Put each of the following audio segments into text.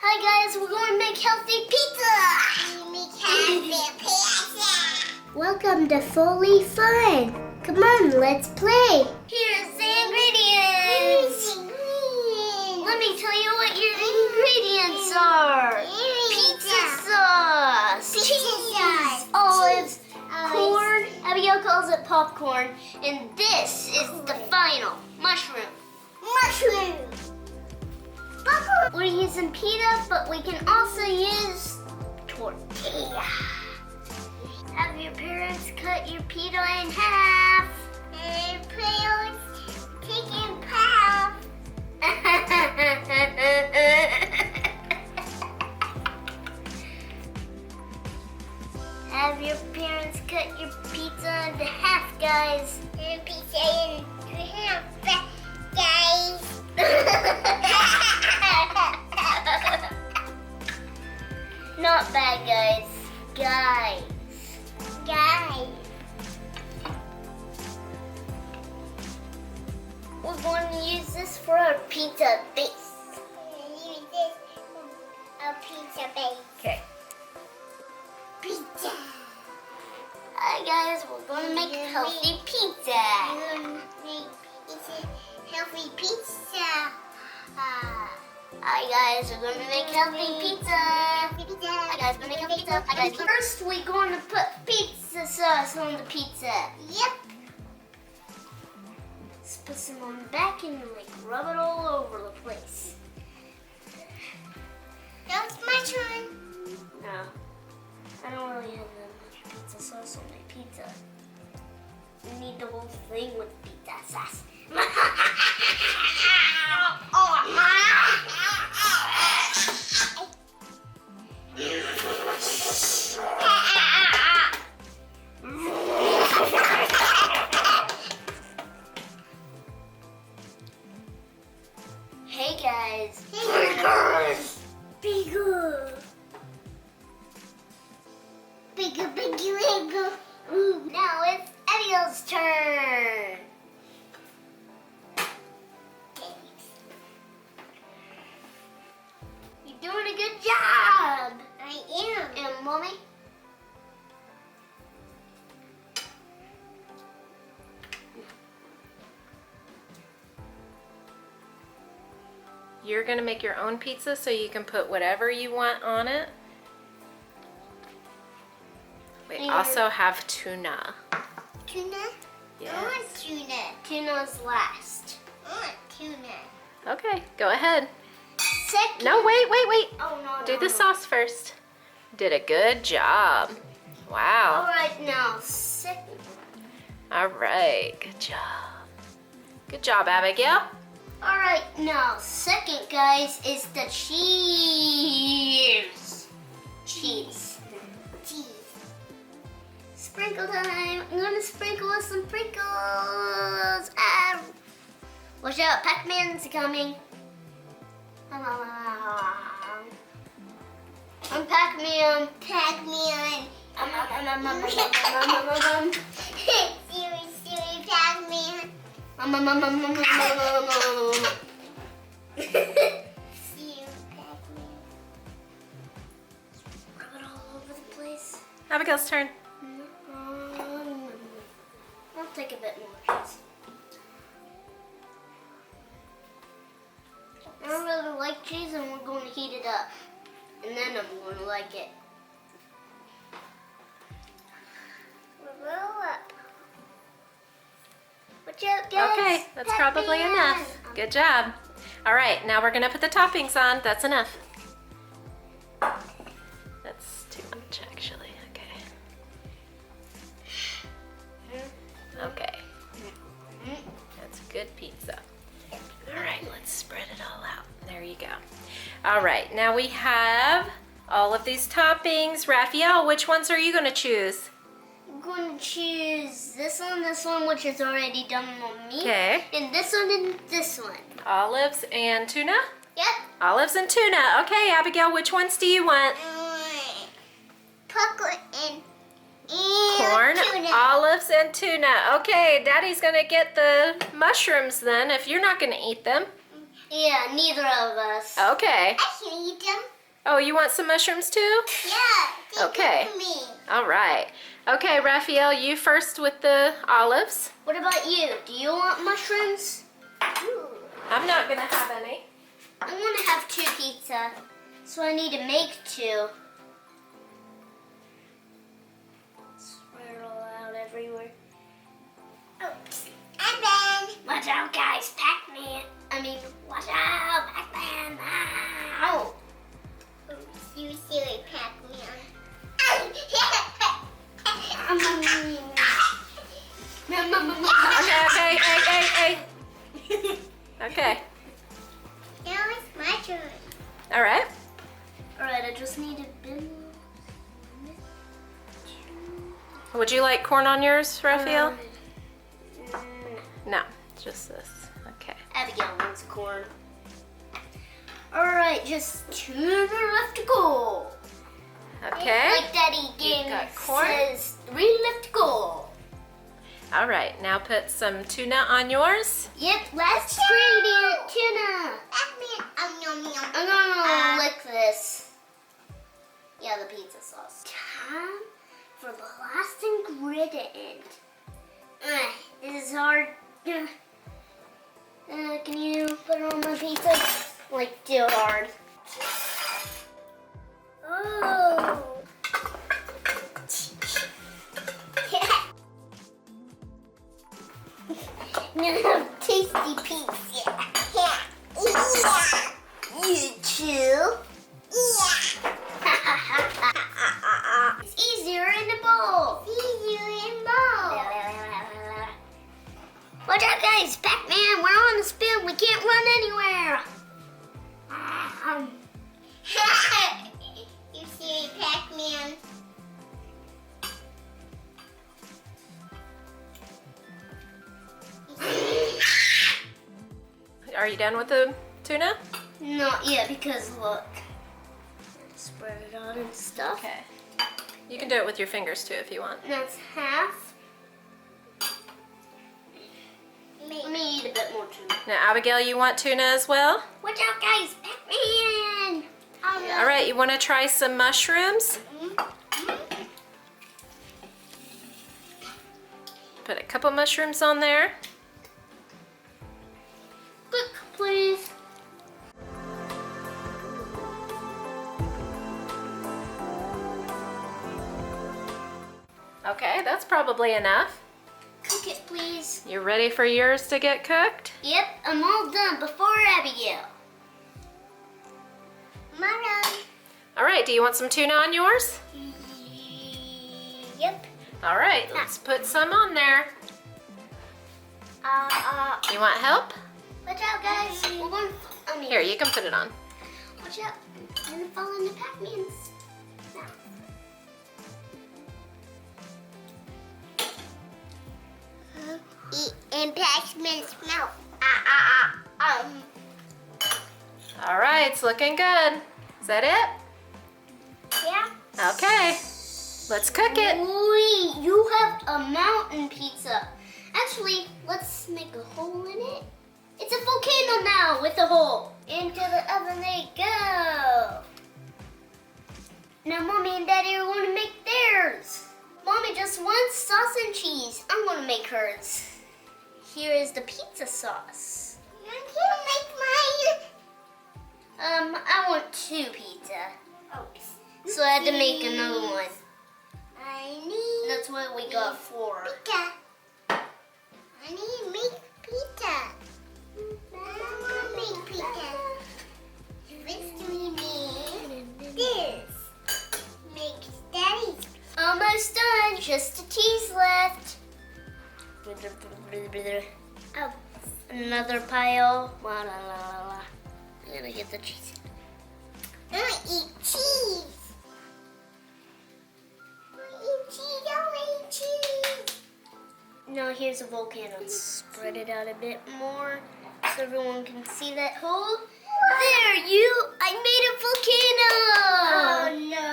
Hi guys, we're going to make healthy pizza! Welcome to FoolyFun. Come on, let's play. Here's the ingredients. Let me tell you what your ingredients are. Pizza sauce, cheese, olives, corn. Abigail calls it popcorn. And this is the final, mushroom. We're using pita, but we can also use tortilla. Have your parents cut your pita in half. And please take in half. Have your parents cut your pizza into half, guys. And pizza into half, guys. Not bad, guys. Guys. We're going to use this for our pizza base. Use this for our pizza base. Okay. Pizza. Hi guys, we're going to make a healthy pizza. It's a healthy pizza. Hi guys, we're going to make healthy pizza. Hi guys, we're going to make healthy pizza. Hi guys. First, we're going to put pizza sauce on the pizza. Yep. Let's put some on the back and like rub it all over the place. That's my turn. No, I don't really have that much pizza sauce on my pizza. We need the whole thing with pizza sauce. Hey guys. Bigger. Ooh, now it's Abigail's turn. You're doing a good job. I am. And Mommy? You're gonna make your own pizza so you can put whatever you want on it. We also have tuna. Tuna? Yes. I want tuna. Tuna's last. I want tuna. Okay, go ahead. Second. No, wait. Oh, no. Do the sauce first. Did a good job. Wow. All right, now, second. All right, good job. Good job, Abigail. All right, now, second, guys, is the cheese. Cheese. Sprinkle time. I'm going to sprinkle with some sprinkles. Watch out, Pac-Man's coming. I'm Pac-Man. Pac-Man. Silly Pac-Man. Silly Pac-Man. Rub it all over the place. Abigail's turn. I'll take a bit more cheese. I don't really like cheese, and we're going to heat it up. And then I'm going to like it. Roll up. Watch out, guys. Okay, that's Pac-Man. probably enough. Good job. All right, now we're gonna put the toppings on. That's enough. That's too much, actually. Okay. That's good pizza. All right, let's spread it all out. There you go. All right, now we have all of these toppings. Rafael, which ones are you going to choose? I'm going to choose this one, which is already done on me. Okay. And this one, and this one. Olives and tuna? Yep. Olives and tuna. Okay, Abigail, which ones do you want? Popcorn and Corn, tuna. olives, and tuna. Okay, Daddy's gonna get the mushrooms then, if you're not gonna eat them. Yeah, neither of us. Okay. I can eat them. Oh, you want some mushrooms too? Yeah. Okay. For me. All right. Okay, Rafael, you first with the olives. What about you? Do you want mushrooms? Ooh. I'm not gonna have any. I want to have 2 pizza, so I need to make 2. Spread it all out everywhere. Oops. I'm Ben. Watch out, guys. Pac-Man. Watch out, Pac-Man. Ow. Oops, you silly Pac-Man. Okay, hey. Okay. Now it's my turn. All right. Alright, I just need a bit. Would you like corn on yours, Rafael? No, just this. Okay. Abigail wants corn. Alright, just 2 left to go. Okay. Like Daddy game got corn? says, 3 left to go. All right, now put some tuna on yours. Yep, last ingredient, tuna. I'm gonna lick this. Yeah, the pizza sauce. Time for the last ingredient. This is hard. Can you put it on my pizza? Like, too hard. Oh. Now tasty pizza. You too. It's easier in the bowl. Watch out, guys. Pac-Man, we're on the spin. We can't run anywhere. You see Pac-Man. Are you done with the tuna? Not yet, because look. Spread it out and stuff. Okay. You can do it with your fingers too if you want. That's half. Let me eat a bit more tuna. Now, Abigail, you want tuna as well? Watch out, guys! Pac-Man! All right, you want to try some mushrooms? Put a couple mushrooms on there. Cook, please. Okay, that's probably enough. Cook it, please. You ready for yours to get cooked? Yep, I'm all done before Abigail. Mara. All right, do you want some tuna on yours? Yep. All right, let's put some on there. You want help? Watch out, guys. We're going. Here, you can put it on. Watch out. I'm gonna fall into Pac-Man's mouth. Eat in Pac-Man's mouth. All right, it's looking good. Is that it? Yeah. Okay, let's cook it. Wait, you have a mountain pizza. Actually, let's make a hole in it. It's a volcano now with a hole. Into the oven they go. Now Mommy and Daddy are going to make theirs. Mommy just wants sauce and cheese. I'm going to make hers. Here is the pizza sauce. I can't make mine. I want 2 pizza. Oops. So I had to make another one. That's what we got 4. Pizza. I need to make pizza. I want to make pizza. First we make this. Make Daddy's. Almost done. Just the cheese left. Oh, another pile. La, la, la, la, la. I'm gonna get the cheese. I want to eat cheese. Now here's a volcano. Spread it out a bit more so everyone can see that hole. There, I made a volcano. Oh no.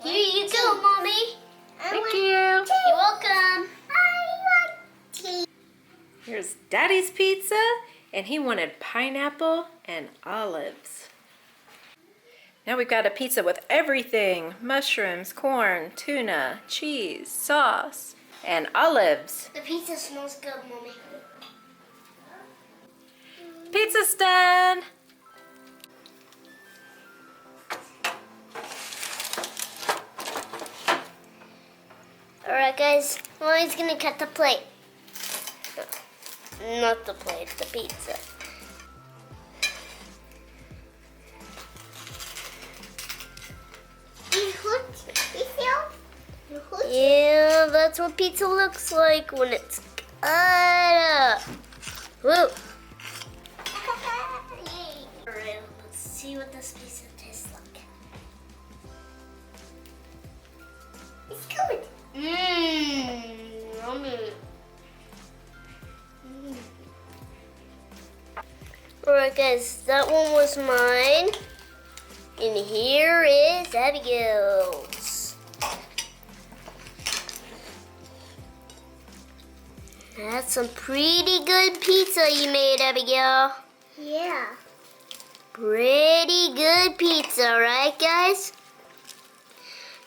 Here you go, Mommy. Thank you. You're welcome. I want tea. Here's Daddy's pizza, and he wanted pineapple and olives. Now we've got a pizza with everything. Mushrooms, corn, tuna, cheese, sauce, and olives. The pizza smells good, Mommy. Pizza's done. Alright guys, Mommy's gonna cut the plate. Not the plate, the pizza. Yeah, that's what pizza looks like when it's cut up. Woo! Alright, let's see what this pizza tastes like. It's good. Yummy. Alright guys, that one was mine. And here is Abigail's. That's some pretty good pizza you made, Abigail. Yeah. Pretty good pizza, right guys?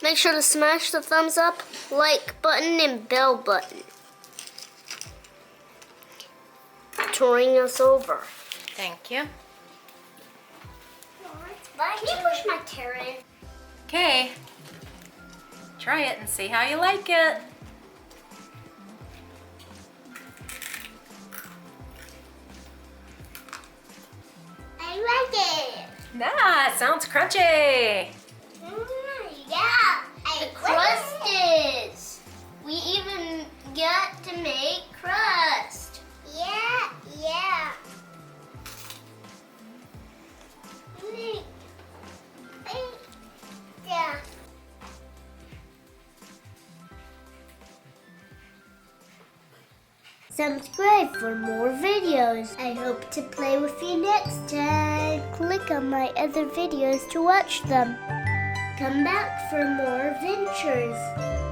Make sure to smash the thumbs up, like button, and bell button. Touring us over. Thank you. Can you push my chair in? Okay. Try it and see how you like it. I like it. Nah, sounds crunchy. Yeah, the crust is. We even got to make crust. Yeah. Yeah. Subscribe for more videos. I hope to play with you next time. Click on my other videos to watch them. Come back for more adventures.